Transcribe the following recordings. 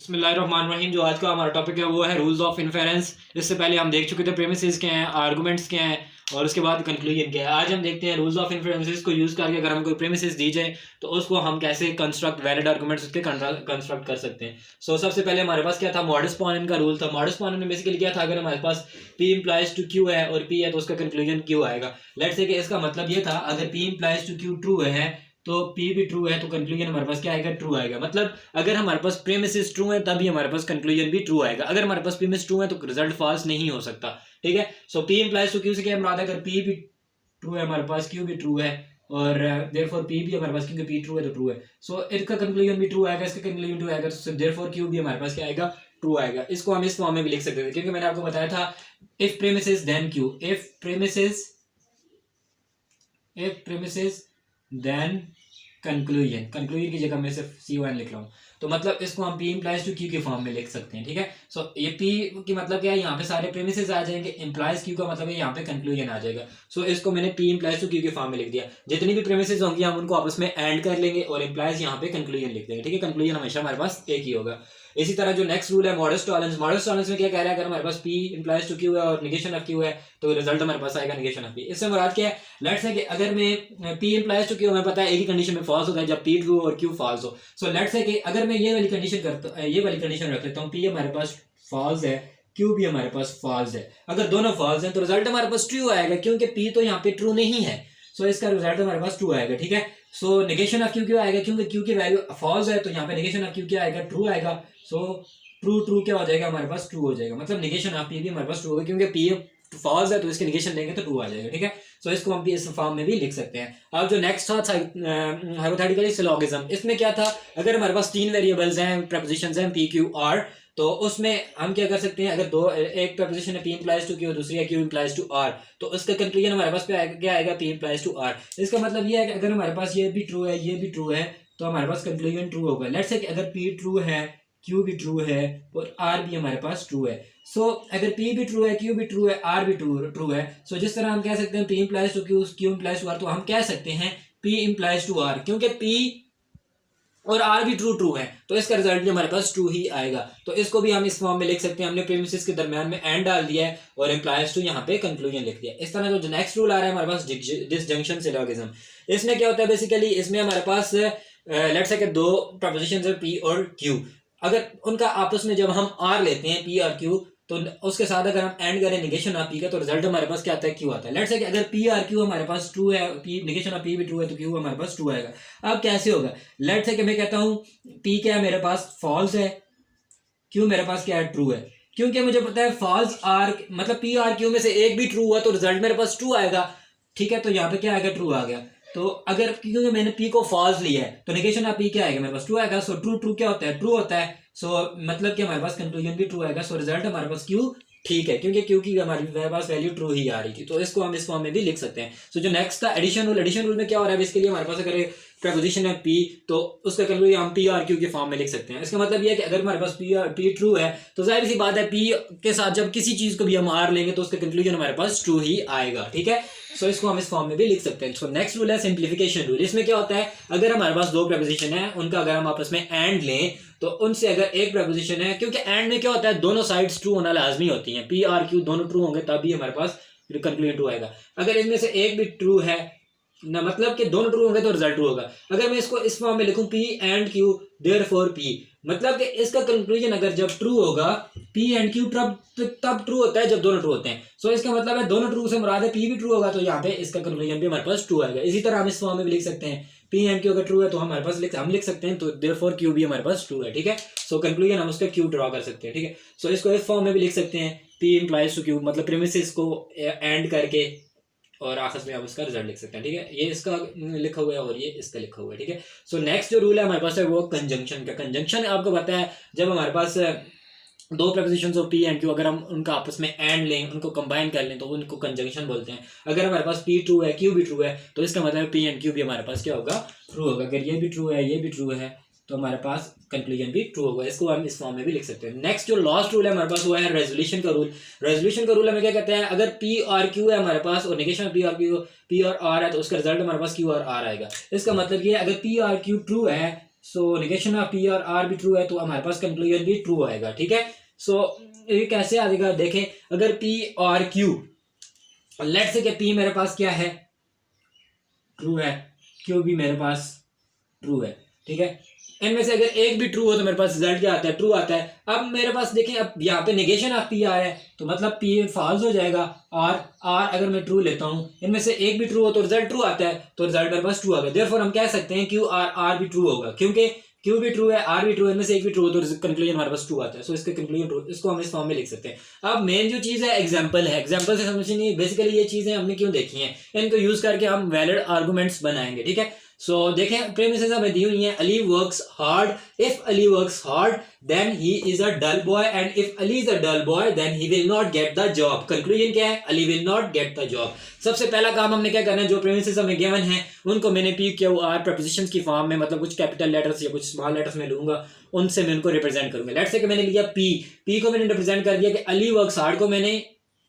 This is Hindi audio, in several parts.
बिस्मिल्लाहिर्रहमानिर्रहीम। जो आज का हमारा टॉपिक है वो है रूल्स ऑफ इन्फेरेंस। इससे पहले हम देख चुके थे प्रेमिसेस क्या हैं, आर्गुमेंट्स क्या हैं और उसके बाद कंक्लूजन क्या है। आज हम देखते हैं रूल्स ऑफ इन्फेरेंसेस को यूज़ करके अगर हम कोई प्रेमिसेस दी जाए तो उसको हम कैसे कंस्ट्रक्ट वैलिड आर्गुमेंट्स उसके कंस्ट्रक्ट कर सकते हैं। सबसे पहले हमारे पास क्या था, मॉडस पोनेंस का रूल था। मॉडस पोनेंस में बेसिकली क्या था, अगर हमारे पास P इम्प्लाइज टू Q है और P है तो उसका कंक्लूजन Q आएगा। लेट्स से कि इसका मतलब ये था, अगर P implies to Q true है तो P भी ट्रू है तो कंक्लूजन हमारे पास क्या आएगा, ट्रू आएगा। मतलब अगर हमारे पास प्रीमिसेस ट्रू है तभी हमारे पास कंक्लूजन भी ट्रू आएगा। अगर हमारे पास प्रीमिस ट्रू है तो रिजल्ट फॉल्स नहीं हो सकता। ठीक है। P इंप्लाइज टू Q से क्या मुराद है, अगर P भी ट्रू है हमारे पास, Q भी ट्रू है और देयरफॉर P भी हमारे पास, क्योंकि P ट्रू है तो ट्रू है, इसका कंक्लूजन भी ट्रू आएगा, इसका कंक्लूजन ट्रू आएगा, तो देयरफॉर Q भी हमारे पास क्या आएगा, ट्रू आएगा। इसको हम इस फॉर्म में भी लिख सकते थे क्योंकि मैंने आपको बताया था if premises then Q, if premises then conclusion की जगह मैं सिर्फ C1 लिख रहा हूँ। तो मतलब इसको हम P इम्प्लाइज टू Q के फॉर्म में लिख सकते हैं। ठीक है। ये P की मतलब क्या है, यहाँ पे सारे प्रीमिसेस आ जाएंगे, इम्प्लाइज Q का मतलब है यहाँ पे कंक्लूजन आ जाएगा। इसको मैंने P इम्प्लाइज टू Q के फॉर्म में लिख दिया। जितनी भी प्रीमिसेस होंगी हम उनको आपस में एंड कर लेंगे और इम्प्लाइज यहाँ पे कंक्लूजन लिख देंगे। ठीक है। कंक्लूजन हमेशा हमारे पास एक ही होगा। इसी तरह जो नेक्स्ट रूल है मॉडस टॉलरेंस में क्या कह रहा है, अगर हमारे पास P इम्प्लाइज टू Q है और निगेशन ऑफ Q है तो रिजल्ट हमारे पास आएगा निगेशन ऑफ P। इससे मुराद क्या है, लेट्स से कि अगर मैं P इम्प्लाइज टू Q हमें पता है एक ही कंडीशन में फॉल्स होता है, जब P ट्रू और Q फॉल्स हो। लेट्स से कि अगर मैं ये वाली कंडीशन रख लेता हूँ, P हमारे पास फॉल्स है, Q भी हमारे पास फॉल्स है। अगर दोनों फॉल्स हैं तो रिजल्ट हमारे पास ट्रू आएगा, क्योंकि P तो यहाँ पे ट्रू नहीं है। इसका रिजल्ट हमारे पास ट्रू आएगा। ठीक है। निगेशन ऑफ Q क्यों आएगा, क्योंकि Q की वैल्यू फॉल्स है तो यहाँ पे निगेशन ऑफ Q क्या आएगा, ट्रू आएगा। ट्रू क्या हो जाएगा हमारे पास, ट्रू हो जाएगा। मतलब निगेशन ऑफ P भी हमारे पास ट्रू होगा, क्योंकि P फॉल्स है तो इसके निगेशन लेंगे तो ट्रू आ जाएगा। ठीक है। इसको हम भी इस फॉर्म में भी लिख सकते हैं। अब जो नेक्स्ट था हाइपोथेटिकल सिलोगिज्म, इसमें क्या था, अगर हमारे पास तीन वेरिएबल्स हैं, प्रपोजिशंस हैं P Q R, तो उसमें हम क्या कर सकते हैं, अगर एक प्रपोजिशन है P इम्प्लाइज टू Q, दूसरी है Q इम्प्लाइज टू R, तो उसका कंक्लूजन हमारे पास क्या आएगा, P इम्प्लाइज टू R। इसका मतलब ये है कि अगर हमारे पास ये भी ट्रू है, ये भी ट्रू है, तो हमारे पास कंक्लूजन ट्रू होगा। लेट्स से कि अगर P ट्रू है, Q भी ट्रू है और R भी हमारे पास ट्रू है। अगर P भी ट्रू है, Q भी ट्रू है, R भी ट्रू है, जिस तरह हम कह सकते हैं P implies to Q implies to R, तो हम कह सकते हैं P इम्प्लाइज टू R, क्योंकि P और R भी ट्रू है तो इसका रिजल्ट भी हमारे पास ट्रू ही आएगा। तो इसको भी हम इस फॉर्म में लिख सकते हैं। हमने प्रीमिसेस के दरमियान में एंड डाल दिया है और इम्प्लाइज टू यहाँ पे कंक्लूजन लिख दिया। इस तरह जो नेक्स्ट रूल आ रहा है हमारे पास, डिसजंक्शन सिलोगिज्म, इसमें क्या होता है, बेसिकली इसमें हमारे पास लेट्स से कि दो प्रपोजिशंस है P और Q, अगर उनका आपस में जब हम R लेते हैं P और Q, तो उसके साथ अगर हम एंड करें निगेशन ऑफ P का, तो रिजल्ट हमारे पास क्या आता है, Q आता है। लेट्स से कि अगर P और Q हमारे पास ट्रू है, P निगेशन ऑफ P भी ट्रू है, तो Q हमारे पास ट्रू आएगा। अब कैसे होगा, लेट्स से कि मैं कहता हूँ P क्या है मेरे पास, फॉल्स है, Q मेरे पास क्या है, ट्रू है, क्योंकि मुझे पता है फॉल्स R मतलब P और Q में से एक भी ट्रू हुआ तो रिजल्ट मेरे पास ट्रू आएगा। ठीक है। तो यहाँ पे क्या आएगा, ट्रू आ गया। तो अगर क्योंकि मैंने P को फॉल्स लिया है तो निगेशन ऑफ P क्या आएगा, मेरे पास ट्रू आएगा। ट्रू क्या होता है, ट्रू होता है। मतलब कि हमारे पास कंक्लूजन भी ट्रू आएगा। रिजल्ट हमारे पास Q ठीक है, क्योंकि Q की हमारे पास वैल्यू ट्रू ही आ रही थी। तो इसको हम इस फॉर्म में भी लिख सकते हैं। जो नेक्स्ट था एडिशन रूल में क्या हो रहा है, इसके लिए हमारे पास अगर प्रपोजिशन है P, तो उसका कंक्लूजन हम P और Q के फॉर्म में लिख सकते हैं। इसका मतलब यह है कि अगर हमारे पास P ट्रू है तो जाहिर सी बात है P के साथ जब किसी चीज को भी हम R लेंगे तो उसका कंक्लूजन हमारे पास ट्रू ही आएगा। ठीक है। इसको हम इस फॉर्म में भी लिख सकते हैं। नेक्स्ट रूल है सिंप्लीफिकेशन रूल। इसमें क्या होता है, अगर हमारे पास दो प्रपोजिशन है, उनका अगर हम आपस में एंड लें तो उनसे अगर एक प्रपोजिशन है, क्योंकि एंड में क्या होता है, दोनों साइड्स ट्रू होना लाजमी होती हैं, P और Q दोनों ट्रू होंगे तभी हमारे पास कंक्लूजन ट्रू आएगा। अगर इनमें से एक भी ट्रू है ना, मतलब कि दोनों ट्रू होंगे तो रिजल्ट ट्रू होगा। अगर मैं इसको इस फॉर्म में लिखूं P and Q therefore P, मतलब कि इसका कंक्लूजन अगर जब ट्रू होगा, P एंड Q तब ट्रू होता है जब दोनों ट्रू होते हैं। इसका मतलब है दोनों ट्रू से मुराद है P भी ट्रू होगा, तो यहाँ पे इसका कंक्लूजन भी हमारे पास ट्रू आएगा। इसी तरह हम इस फॉर्म में भी लिख सकते हैं P एंड Q अगर ट्रू है तो हमारे पास हम लिख सकते हैं तो देयरफॉर Q भी हमारे पास ट्रू है। ठीक है। कंक्लूजन हम उसका Q ड्रॉ कर सकते हैं। ठीक है। इसको इस फॉर्म में भी लिख सकते हैं P इम्प्लाइज टू Q, मतलब प्रीमिसेस को एंड करके और आखिर में आप उसका रिजल्ट लिख सकते हैं। ठीक है। ये इसका लिखा हुआ है और ये इसका लिखा हुआ है। ठीक है। नेक्स्ट जो रूल है हमारे पास है वो कंजंक्शन का। कंजंक्शन आपको पता है, जब हमारे पास दो propositions of P and Q अगर हम उनका आपस में एंड लें, उनको कंबाइन कर लें, तो उनको कंजंक्शन बोलते हैं। अगर हमारे पास P ट्रू है, Q भी ट्रू है, तो इसका मतलब P एंड Q भी हमारे पास क्या होगा, ट्रू होगा। अगर ये भी ट्रू है, ये भी ट्रू है, तो हमारे पास कंक्लूजन भी ट्रू होगा। इसको हम इस फॉर्म में भी लिख सकते हैं। नेक्स्ट जो लास्ट रूल है हमारे पास वो है रेजोल्यूशन का रूल। रेजोल्यूशन का रूल हमें क्या कहते हैं, अगर P और Q है हमारे पास और निगेशन P और R है, तो उसका रिजल्ट हमारे पास Q और R आएगा। इसका मतलब ये है, अगर P और Q ट्रू है, सो नेगेशन ऑफ पी और आर भी ट्रू है तो हमारे पास कंक्लूजन भी ट्रू आएगा, ठीक है। सो ये कैसे आएगा, देखें अगर पी और क्यू, लेट्स से कि पी मेरे पास क्या है, ट्रू है, क्यू भी मेरे पास ट्रू है, ठीक है। इनमें से अगर एक भी ट्रू हो तो मेरे पास रिजल्ट क्या आता है, ट्रू आता है। अब मेरे पास देखें, अब यहाँ पे नेगेशन ऑफ पी आ रहा है तो मतलब पी फॉल्स हो जाएगा, और आर अगर मैं ट्रू लेता हूँ, इनमें से एक भी ट्रू हो तो रिजल्ट ट्रू आता है, तो रिजल्ट मेरे पास ट्रू आ गया। देयरफॉर हम कह सकते हैं क्यू आर आर भी ट्रू होगा, क्योंकि क्यू भी ट्रू है, आर भी ट्रू है, इनमें से एक भी ट्रू हो तो कंक्लूजन हमारे पास ट्रू आता है। सो इसके कंक्लूजन ट्रू, इसको हम इस फॉर्म में लिख सकते हैं। अब मेन जो चीज़ है एग्जाम्पल है, एग्जाम्पल से समझनी बेसिकली ये चीज़ें हमने क्यों देखी हैं, इनको यूज करके हम वैलिड आर्गूमेंट्स बनाएंगे, ठीक है। सो देखें प्रेमिसेस हमें दी हुई हैं, Ali works hard, if Ali works hard then he is a dull boy, and if Ali is a dull boy then he will not get the job. Conclusion क्या है, Ali will not get the job. सबसे पहला काम हमने क्या करना है, जो प्रेमिसेस हमें गिवन है उनको मैंने पी क्यू आर प्रपोजिशंस की फॉर्म में, मतलब कुछ कैपिटल लेटर्स या कुछ स्मॉल लेटर्स में लूंगा, उनसे मैं उनको रिप्रेजेंट करूंगा। लेट्स से कि मैंने लिया पी को मैंने रिप्रेजेंट कर दिया कि अली वर्क्स हार्ड को मैंने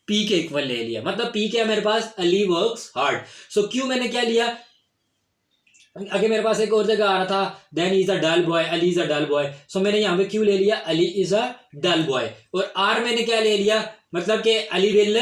पी के इक्वल ले लिया, मतलब पी क्या है मेरे पास, अली वर्क्स हार्ड। सो क्यू मैंने क्या लिया, आगे मेरे पास एक और जगह आ रहा था then is a dull boy, Ali is a dull boy, so मैंने यहाँ पे क्यू ले लिया, Ali is a dull boy. और आर मैंने क्या ले लिया, मतलब कि अली विल,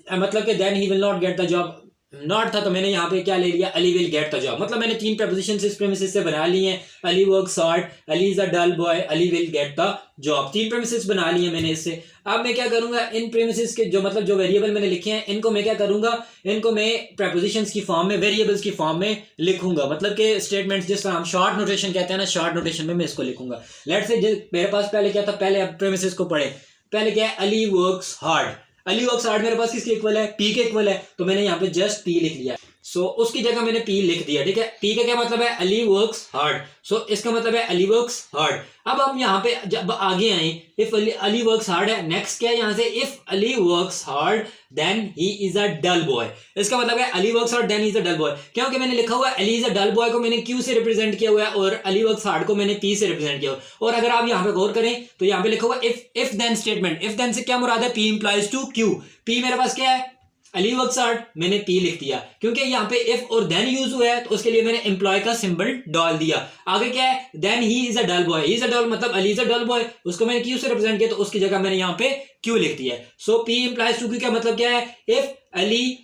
मतलब कि then he will not get the job, not था तो मैंने यहाँ पे क्या ले लिया, Ali will get the job. मतलब मैंने तीन प्रपोजिशंस इस प्रेमिसेस से बना ली हैं, Ali works hard, Ali is a dull boy, Ali will get the job, तीन प्रेमिसेस बना लिए मैंने इससे। अब मैं क्या करूंगा, इन प्रेमिसेस के जो मतलब जो वेरिएबल मैंने लिखे हैं इनको मैं क्या करूंगा, इनको मैं प्रपोजिशंस की फॉर्म में, वेरिएबल्स की फॉर्म में लिखूंगा, मतलब कि स्टेटमेंट्स जिस तरह हम शॉर्ट नोटेशन कहते हैं ना, शॉर्ट नोटेशन में मैं इसको लिखूंगा। लेट्स से मेरे पास पहले क्या था, पहले अब प्रेमिसेस को पढ़े, पहले क्या है, Ali works hard, Ali works hard मेरे पास किसके इक्वल है, पी के इक्वल है, तो मैंने यहाँ पे जस्ट पी लिख लिया। सो उसकी जगह मैंने पी लिख दिया, ठीक है। पी का क्या मतलब है, अली वर्क्स हार्ड, सो इसका मतलब है अली वर्क्स हार्ड। अब हम यहाँ पे जब आगे आए, इफ अली वर्क्स हार्ड है, नेक्स्ट क्या है यहाँ से, if Ali works hard then he is a dull boy, इसका मतलब है Ali works hard then he is a dull boy, क्योंकि मैंने लिखा हुआ है Ali is a dull boy को मैंने क्यू से रिप्रेजेंट किया हुआ है और अली वर्क्स हार्ड को मैंने पी से रिप्रेजेंट किया हुआ है। और अगर आप यहाँ पे गौर करें तो यहाँ पे लिखा हुआ if then statement, if then से क्या मुराद है, P implies to Q, P मेरे पास क्या है, अली वर्क्स हार्ड, मैंने पी लिख दिया, क्योंकि यहाँ पे इफ और देन यूज हुआ है तो उसके लिए मैंने एम्प्लॉय का सिंबल डाल दिया। आगे क्या है, then he is a dull boy, he is a dull मतलब Ali is a dull boy, उसको मैंने क्यू से रिप्रेजेंट किया तो उसकी जगह मैंने यहाँ पे क्यू लिख दिया। So P implies to Q का मतलब क्या है, if Ali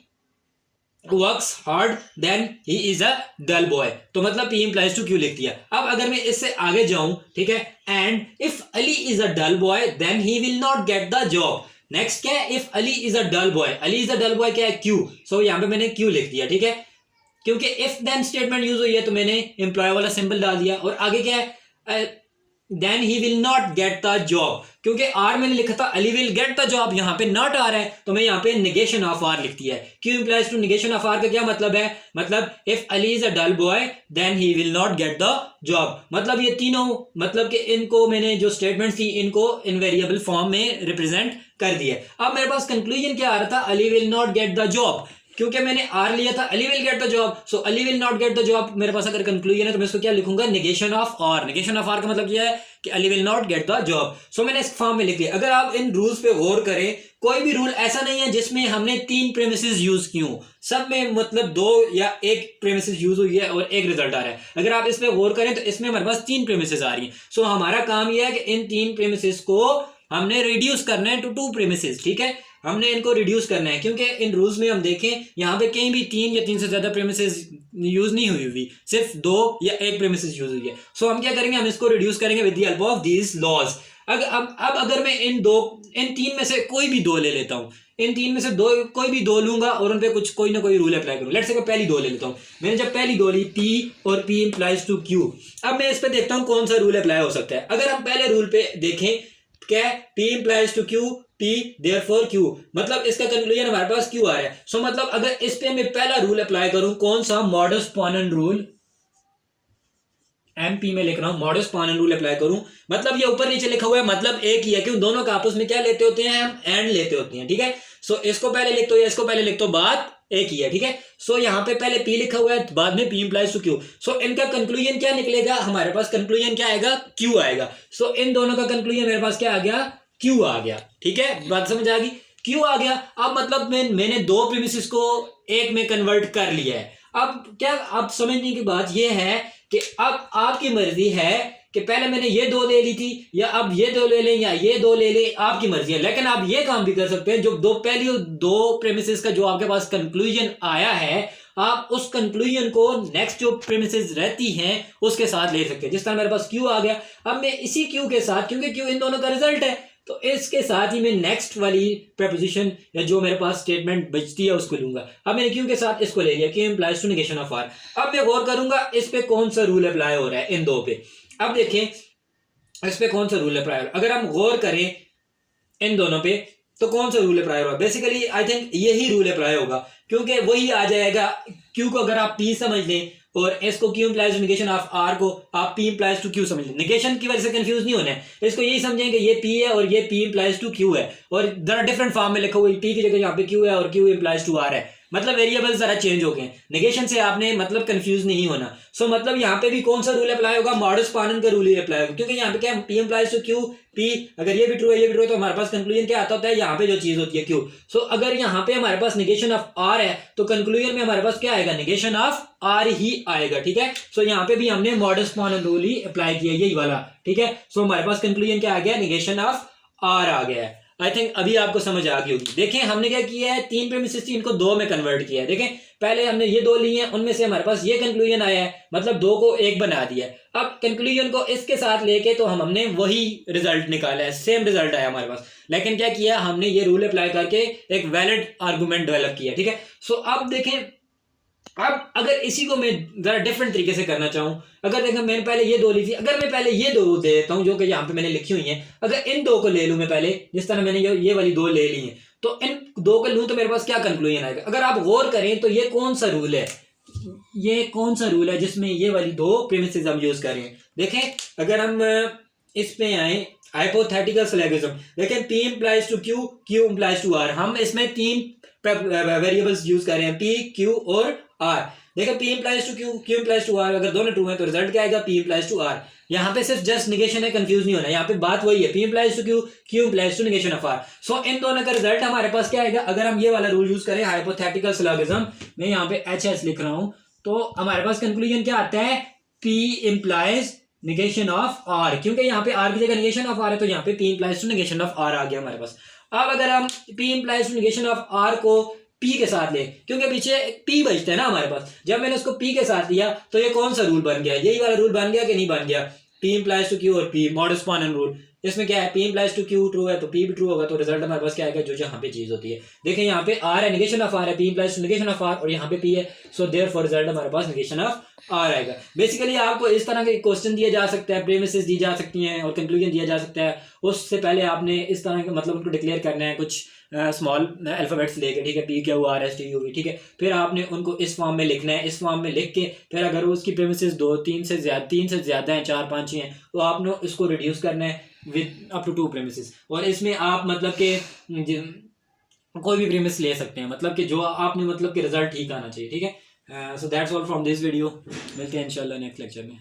works hard then he is a dull boy, तो मतलब पी इंप्लाइज टू क्यू लिख दिया। अब अगर मैं इससे आगे जाऊं, ठीक है, and if Ali is a dull boy then he will not get the job, next क्या है, if Ali is a dull boy, Ali is a dull boy क्या है, क्यू, सो यहाँ पे मैंने क्यू लिख दिया, ठीक है, क्योंकि इफ देन स्टेटमेंट यूज हुई है तो मैंने एम्प्लॉय वाला सिंबल डाल दिया। और आगे क्या है, then he will not get the job, क्योंकि आर मैंने लिखा था Ali will get the job, यहाँ पे नॉट आ रहा है तो मैं यहाँ पे नेगेशन ऑफ आर लिख दिया है। Q implies to negation of R का क्या मतलब है, मतलब if Ali is a dull boy then he will not get the job, मतलब ये तीनों, मतलब कि इनको मैंने जो स्टेटमेंट थी इनको इन वेरिएबल फॉर्म में रिप्रेजेंट कर दिया। अब मेरे पास कंक्लूजन क्या आ रहा था, Ali will not get the job, क्योंकि मैंने आर लिया था Ali will get the job, so Ali will not get the job मेरे पास अगर कंक्लूजन है तो मैं इसको क्या लिखूंगा, negation of R. Negation of R का मतलब यह है कि Ali will not get the job, so मैंने इस फॉर्म में लिख दिया। अगर आप इन रूल्स पे गौर करें, कोई भी रूल ऐसा नहीं है जिसमें हमने तीन प्रेमिसेस यूज की हो, सब में मतलब दो या एक प्रेमिसेस यूज हुई है और एक रिजल्ट आ रहा है। अगर आप इस पे गौर करें तो इसमें हमारे पास तीन प्रेमिसेस आ रही हैं। सो हमारा काम यह है कि इन तीन प्रेमिसेस को हमने रिड्यूस करना है टू टू प्रेमिसेस, ठीक है, हमने इनको रिड्यूस करना है, क्योंकि इन रूल्स में हम देखें यहाँ पे कहीं भी तीन या तीन से ज्यादा प्रेमिसेस यूज नहीं हुई हुई, सिर्फ दो या एक प्रेमिसेस यूज हुई है। सो हम क्या करेंगे, हम इसको रिड्यूस करेंगे with the help of these laws. अब अगर मैं इन तीन में से कोई भी दो ले लेता हूँ, इन तीन में से दो कोई भी दो लूंगा और उन पे कुछ कोई ना कोई रूल अप्लाई करूँ। लेट्स से मैं पहली दो ले लेता हूँ, मैंने जब पहली दो ली पी और पी इंप्लाइज टू क्यू, अब मैं इस पे देखता हूँ कौन सा रूल अप्लाई हो सकता है। अगर हम पहले रूल पे देखें, क्या P implies to Q, P therefore Q, मतलब इसका कंक्लूजन हमारे पास क्यू आ रहा है। सो मतलब अगर इस पे मैं पहला रूल अप्लाई करूं, कौन सा, मॉडस पोनेन रूल, एमपी में लिख रहा हूं, मॉडस पोनेन रूल अप्लाई करूं, मतलब ये ऊपर नीचे लिखा हुआ है, मतलब एक ही है, क्यों दोनों का आपस में क्या लेते होते हैं, हम एंड लेते होते हैं, ठीक है। सो इसको पहले लिख दो या इसको पहले लिख दो, बात एक ही है, ठीक है। सो यहाँ पे पहले पी लिखा हुआ है, बाद में पी इंप्लाइज टू क्यू, सो इनका कंक्लूजन क्या निकलेगा, हमारे पास कंक्लूजन क्या आएगा, क्यू आएगा। सो इन दोनों का कंक्लूजन मेरे पास क्या आ गया, क्यू आ गया, ठीक है, बात समझ आ गई, क्यू आ गया। अब मतलब मैंने दो प्रीमिसेस को एक में कन्वर्ट कर लिया है। अब क्या आप समझने की बात यह है कि अब आपकी मर्जी है कि पहले मैंने ये दो ले ली थी या अब ये दो ले लें या ये दो ले लें, आपकी मर्जी है। लेकिन आप ये काम भी कर सकते हैं, जो पहली दो प्रेमिसेस का जो आपके पास कंक्लूजन आया है, आप उस कंक्लूजन को नेक्स्ट जो प्रेमिसेस रहती हैं उसके साथ ले सकते हैं। जिस तरह मेरे पास क्यू आ गया, अब मैं इसी क्यू के साथ, क्योंकि क्यू इन दोनों का रिजल्ट है, तो इसके साथ ही मैं नेक्स्ट वाली प्रपोजिशन या जो मेरे पास स्टेटमेंट बचती है उसको लूंगा। अब मैंने क्यू के साथ इसको ले लिया, Q implies to negation of R. अब मैं गौर करूंगा इस पे कौन सा रूल अप्लाई हो रहा है, इन दो पे। अब देखें इस पे कौन सा रूल अप्लाई हो रहा है। अगर हम गौर करें इन दोनों पे तो कौन सा रूल अप्लाई होगा, बेसिकली आई थिंक यही रूल अप्लाई होगा, क्योंकि वही आ जाएगा। क्यू को अगर आप पी समझ लें और इसको Q implies to negation of R को आप पी इंप्लाइज टू क्यू समझ लें, नेगेशन की वजह से कंफ्यूज नहीं होना है। इसको यही समझें कि ये पी है और ये पी इंप्लाइज टू क्यू है, और जरा डिफरेंट फॉर्म में लिखा हुआ है, पी की जगह यहाँ पे क्यू है और क्यू इंप्लाइज टू आर है, मतलब वेरिएबल जरा चेंज हो गए। नेगेशन से आपने मतलब कंफ्यूज नहीं होना। सो मतलब यहाँ पे भी कौन सा रूल अप्लाई होगा, मॉडस पानन का रूल ही अप्लाई होगा, क्योंकि यहाँ पे क्या P implies to Q, P अगर ये भी ट्रू है ये भी ट्रू है, तो हमारे पास कंक्लूजन क्या आता होता है, यहाँ पे जो चीज होती है क्यू। सो अगर यहाँ पे हमारे पास नेगेशन ऑफ आर है तो कंक्लूजन में हमारे पास क्या आएगा, नेगेशन ऑफ आर ही आएगा, ठीक है। सो यहाँ पे भी हमने मॉडस पानन रूल ही अप्लाई किया, यही वाला, ठीक है। सो हमारे पास कंक्लूजन क्या आ गया, नेगेशन ऑफ आर आ गया है। आई थिंक अभी आपको समझ आ गई होगी। देखें हमने क्या किया है, तीन प्रेमिसेस थी, इनको दो में कन्वर्ट किया है। देखें पहले हमने ये दो लिए हैं, उनमें से हमारे पास ये कंक्लूजन आया है, मतलब दो को एक बना दिया है। अब कंक्लूजन को इसके साथ लेके तो हमने वही रिजल्ट निकाला है, सेम रिजल्ट आया हमारे पास, लेकिन क्या किया हमने ये रूल अप्लाई करके एक वैलिड आर्गुमेंट डेवलप किया, ठीक है। सो अब देखें, अब अगर इसी को मैं जरा डिफरेंट तरीके से करना चाहूं, अगर देखो मैंने पहले ये दो ली थी, अगर मैं पहले ये दो दे देता हूं जो कि यहाँ पे मैंने लिखी हुई है, अगर इन दो को ले लूं मैं पहले, जिस तरह मैंने ये वाली दो ले ली है, तो इन दो को लूं तो मेरे पास क्या कंक्लूजन आएगा। अगर आप गौर करें तो ये कौन सा रूल है, ये कौन सा रूल है जिसमें ये वाली दो प्रीमिसेस हम यूज कर रहे हैं। देखें अगर हम इस पे आए हाइपोथेटिकल सिलोजिज्म, देखें P implies to Q, Q implies to R, हम इसमें तीन वेरिएबल्स यूज कर रहे हैं, पी क्यू और आर। देखो P implies to Q, Q implies to R, अगर दोनों ट्रू हैं तो रिजल्ट क्या आएगा, पी इंप्लाइज टू आर। यहाँ पे सिर्फ जस्ट नेगेशन है, कंफ्यूज नहीं होना, यहाँ पे बात वही है, P implies to Q, Q implies to negation of R. So इन दोनों का रिजल्ट हमारे पास क्या आएगा, अगर हम ये वाला रूल यूज करें हाइपोथेटिकल सिलोजिज्म, मैं यहाँ पे एच एस लिख रहा हूं, तो हमारे पास कंक्लूजन क्या आता है, P implies negation of R, क्योंकि यहाँ पे आर की जगह नेगेशन ऑफ आर है, तो यहाँ पे P implies to negation of R आ गया हमारे पास। अब अगर हम P implies to negation of R को पी के साथ ले, क्योंकि पीछे पी बचता है ना हमारे पास, जब मैंने उसको पी के साथ लिया तो ये कौन सा रूल बन गया, यही वाला रूल बन गया कि नहीं बन गया, पी इंप्लाइज टू क्यू और पी मॉडस पानन रूल। इसमें क्या है, P implies to Q true है तो पी भी ट्रू होगा, तो रिजल्ट हमारे पास क्या आएगा, जो यहाँ पे चीज होती है। देखें यहाँ पे आर है, नेगेशन ऑफ आर है, P implies to negation of R, और यहाँ पे पी है, सो देयरफॉर रिजल्ट हमारे पास नेगेशन ऑफ आर आएगा। बेसिकली आपको इस तरह के क्वेश्चन दिए जा सकते हैं, प्रीमिसेस दी जा सकती हैं और कंक्लूजन दिया जा सकता है। उससे पहले आपने इस तरह के मतलब उनको डिक्लेयर करना है, कुछ स्मॉल अल्फाबेट्स लेके, ठीक है, P Q R S T U V, ठीक है। फिर आपने उनको इस फॉर्म में लिखना है, इस फॉर्म में लिख के फिर अगर उसकी प्रीमिसेस तीन से ज्यादा हैं, 4-5 ही हैं, तो आपने इसको रिड्यूस करना है विद अप टू 2 प्रीमिसेस, और इसमें आप मतलब के कोई भी प्रीमिस ले सकते हैं, मतलब कि जो आपने मतलब कि रिजल्ट ठीक आना चाहिए, ठीक है। So that's all from this video, मिलते हैं इंशाल्लाह नेक्स्ट लेक्चर में।